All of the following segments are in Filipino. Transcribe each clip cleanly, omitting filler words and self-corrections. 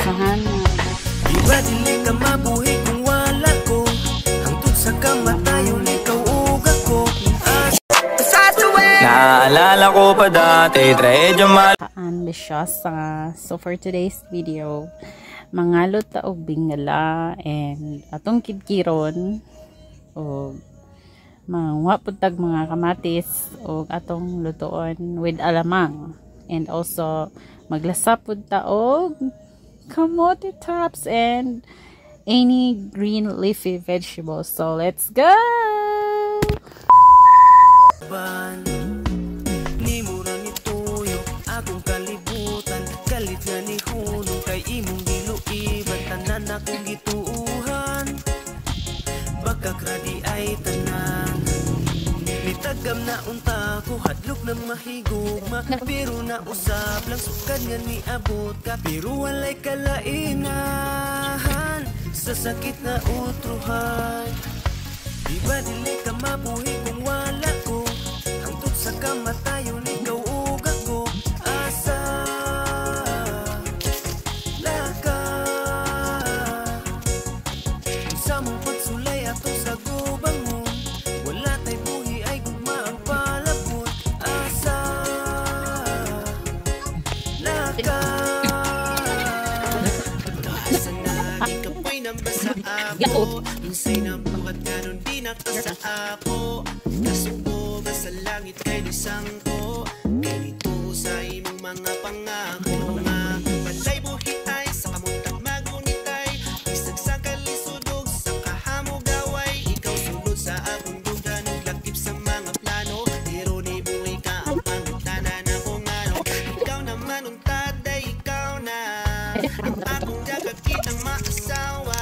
sana. Di ba dili ka mabuhi kung wala ko, hangtod sa kamatayon ikaw ug ako. Naalala ko pa dati, trahedya Ambisyosa. So for today's video, mangalot ta og bingala and atong kidkiron o mangwaputag mga kamatis o atong lutoon with alamang, and also maglasapod ta og kamote tops and any green leafy vegetables. So let's go. Ni mura ni tuyo akong kalibutan, kalit nga ni hunong kay imong giluiban, tanan akong gituuhan, baka kradi ay tanan. Nitagam na unta ko, hadlok na mahigugma, pero na usab lang sukad nga ni abot ka, pero walay kalainahan sa sakit na utruhan. Di ba dili ka mabuhi kung wala ko, hangtod sa kamatayon ikaw ug ako. Asa laka sa mong pagsulay ato sa gubangon, wala tay buhi ay gugma ang palabot. Asa laka asa na ikapoy nambasa ako, insay na buhat nga nun di nakasa ako. Kasubo ba sa langit kay lisang ko, ganito sa imong mga pangako nga panday buhi ay sa kamuntang magunitay, isag sa kalisudog sa kahamo gaway, ikaw sulod sa akong dugan ug lakip sa mga plano, pero ni buhi ka ang pangutanan ako ngano. Ikaw naman untad ay ikaw na ang akong gagakitang maasawa,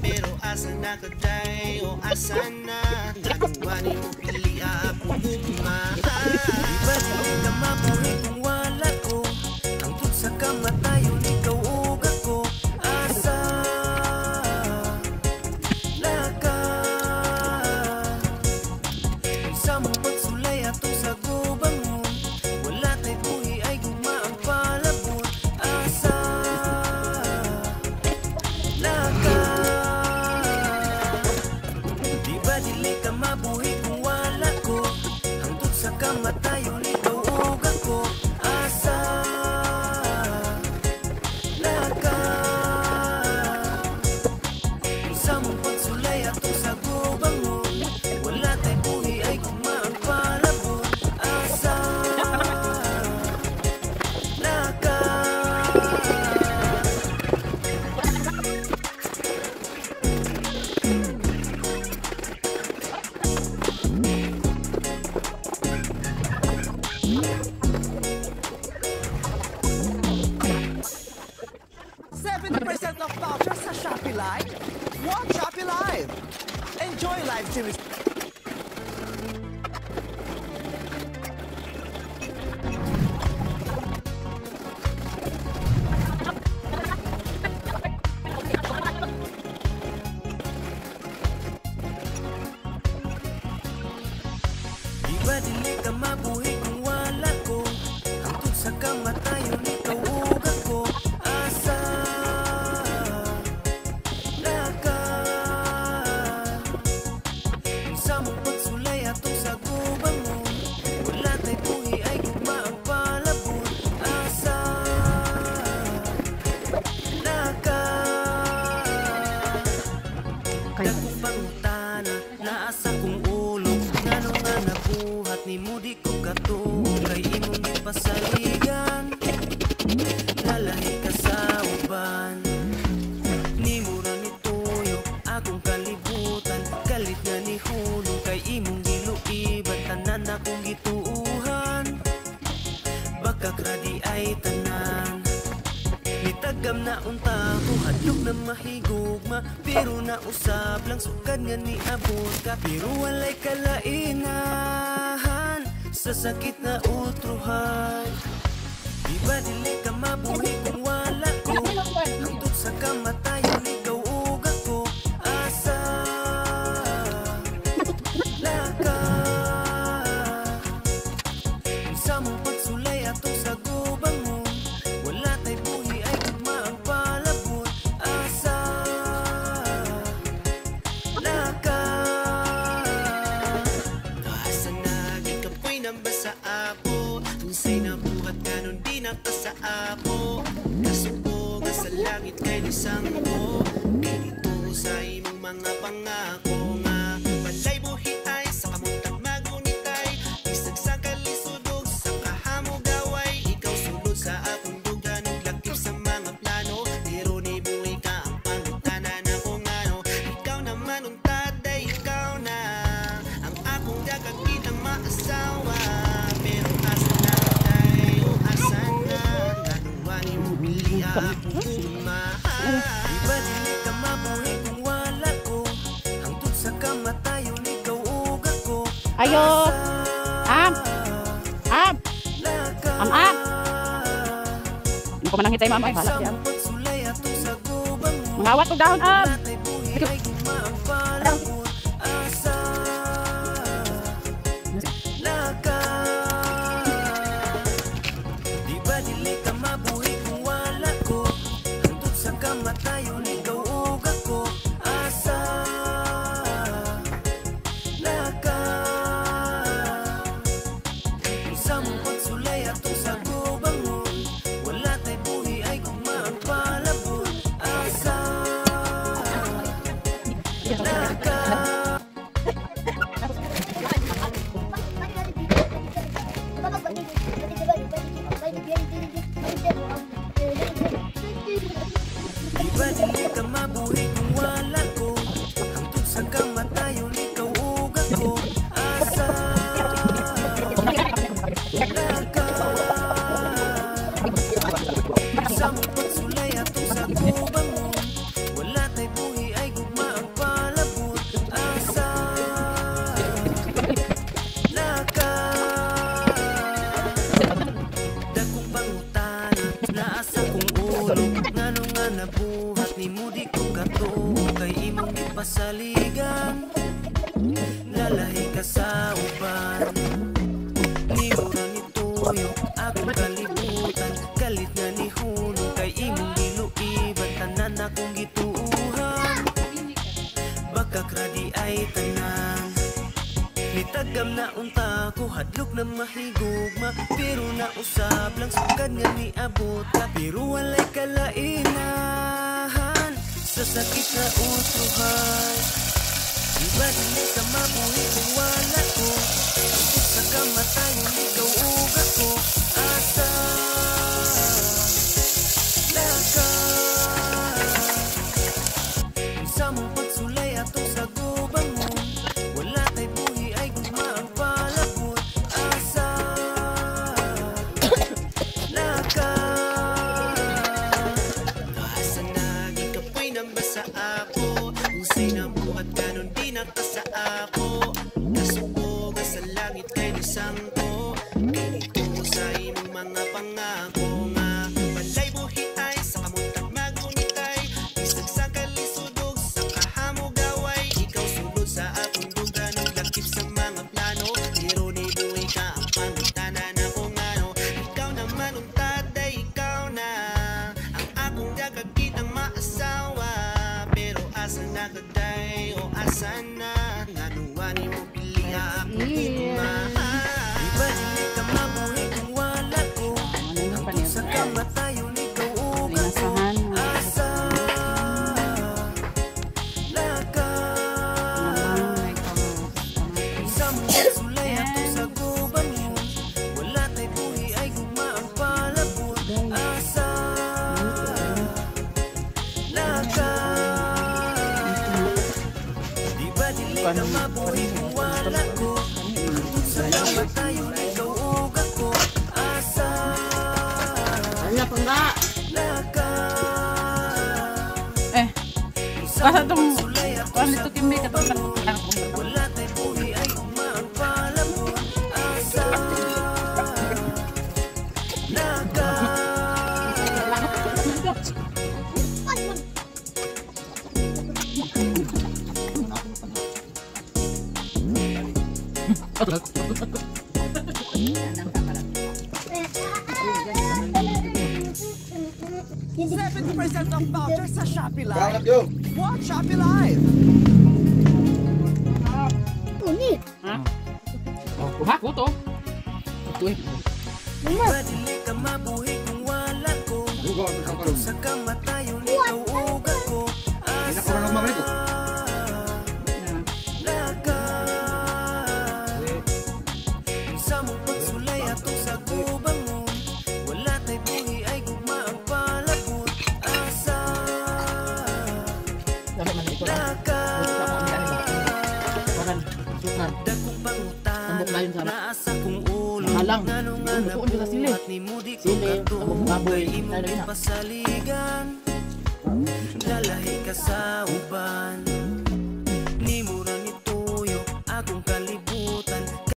pero asa na kaday o asa na nagawani mo pili akong gugma. Di ba dili ka mabuhi kung wala ko, hangtod sa kamatayon ikaw ug ako. Asa laka sa mong pagsulay ato sa gubangon, wala tay buhi ay gugma ang palabot. Asa laka di ba dili ka mabuhi kung wala ko, hangtod sa kamatayon ikaw ug ako. Asa laka sa mong pagsulay ato sa gubangon, wala tay buhi ay gugma ang palabot. Asa laka of vouchers sa Shopee Live? Watch Shopee Live! Enjoy live series. Di ba dili ka mabuhi kung wala ko, hangtod sa kamatayon ikaw ug ako. Asa laka sa mong pagsulay ato sa gubangon, wala tay buhi ay gugma ang palabot. Asa laka dakong pangutana naasa kong ulo, ngano nga nabuhat ni mo di ko katuo, kay imong gipasaligan lalahi ka sa uban. Ni mura ni tuyo akong kalibutan, kalit nga ni hunong kay imong giluiban, tanan akong gituuhan, baka kradi ay tanan. Nitagam na unta ko, hadlok na mahigugma, pero na usab lang sukad nga ni abot ka, pero walay kalainahan sa sakit na utruhan. Di ba dili ka mabuhi kung wala ko, hangtod sa kamatayon ikaw ug ako. Asa laka sa mong pagsulay ato sa gubangon, wala tay buhi ay gugma ang palabot. langit kay lisang ko. Ganito sa imong mga pangako nga balay buhi ay sa kamuntag magunitay. Bisag sa kalisudog sa kahamo gaway, ikaw sulod sa akong dugan ug lakip sa mga plano. Pero ni buhi ka ang pangutanan ako ngano. Ikaw naman untad ay ikaw na ang akong gagakitang maasawa. Pero asa na tayo, asa na ganuwani mo bili akong mahal. Iba dili ka mabuhi kung wala ko. Hangtod sa kamatayon ikaw ug ako. Ayo. Am. Am. Am. Hindi ko manangitay mama. Ay, hala siya. Mangawat ko dahon, Am. Di ba dili ka mabuhi kung wala ko. Hangtod sa kamatayon ikaw ug ako. Asa laka sa mong pagsulay atong sa gubangon. Wala tay buhi ay gugmaang palabot. Asa laka di ba dili ka mabuhi kung wala ko. Hangtod sa kamatayon ikaw ug ako. Asa laka sa mong pagsulay atong sa gubangon. Wala tay buhi ay gugmaang palabot. Asa laka dakong pangutana naasa kong ulo. Ngano nga nabuhat ni mo di ko katuo. Kay imong ipasaligan lalahi ka sa uban. Ni mo na nituyo akong kalibutan. Galit nga ni Huno kay imong giluiban. Tanan akong gituuhan baka kradi ay tanan. Nitagam na unta ko hadlok na mahigugma. Pero nausab lang sugad nga niabot ka. Pero walay kalainahan sa sakit na utruhan. Di ba dili ka mabuhi kung wala ko. Sa kamatayon ikaw ug ako. Asa laka sa mong pagsulay atong sa gubangon. Wala tay buhi ay gugmaang palabot. Asa laka asa na gikapoy nang basa ako. Usay na buhat kanon di nakasa ako. Nasuko sa langit kay lisang ko. Ganito sa imong mga pangako nga balay buhi ay sa kamuntag magunitay. Bisag sa kalisudog sa kahamo gaway, ikaw sulod sa akong dugan ug lakip sa mga plano. Pero ni buhi ka ang pangutanan ako ngano. Ikaw naman untad ay ikaw na ang akong gagakitang maasawa. Pero asa na kaday o asa na nganuwani mo pili akong mahal. Di ba dili ka mabuhi kung wala ko. Hangtod sa kamatayon ikaw ug ako. Asa laka sa mong pagsulay atong sa gubangon. Wala tay buhi ay gugmaang palabot. Asa laka di ba dili ka mabuhi kung wala ko. Hangtod sa kamatayon ikaw ug ako. Asa Wala pa nga. laka Eh, basta itong kung ito kimi katulad lang. wala tay buhi ay gugmaang palabot. Asa laka % of vouchers sa Shopee Live. Watch Shopee Live. Ha? Oh, kuha ko to. Ito eh. Di ba dili ka mabuhi kung wala ko. Sa kamatayon lang. Tuon kita sili. Sili, aboy-aboy. Tayo lagi na. Pasaligan, lalahi ka sa uban.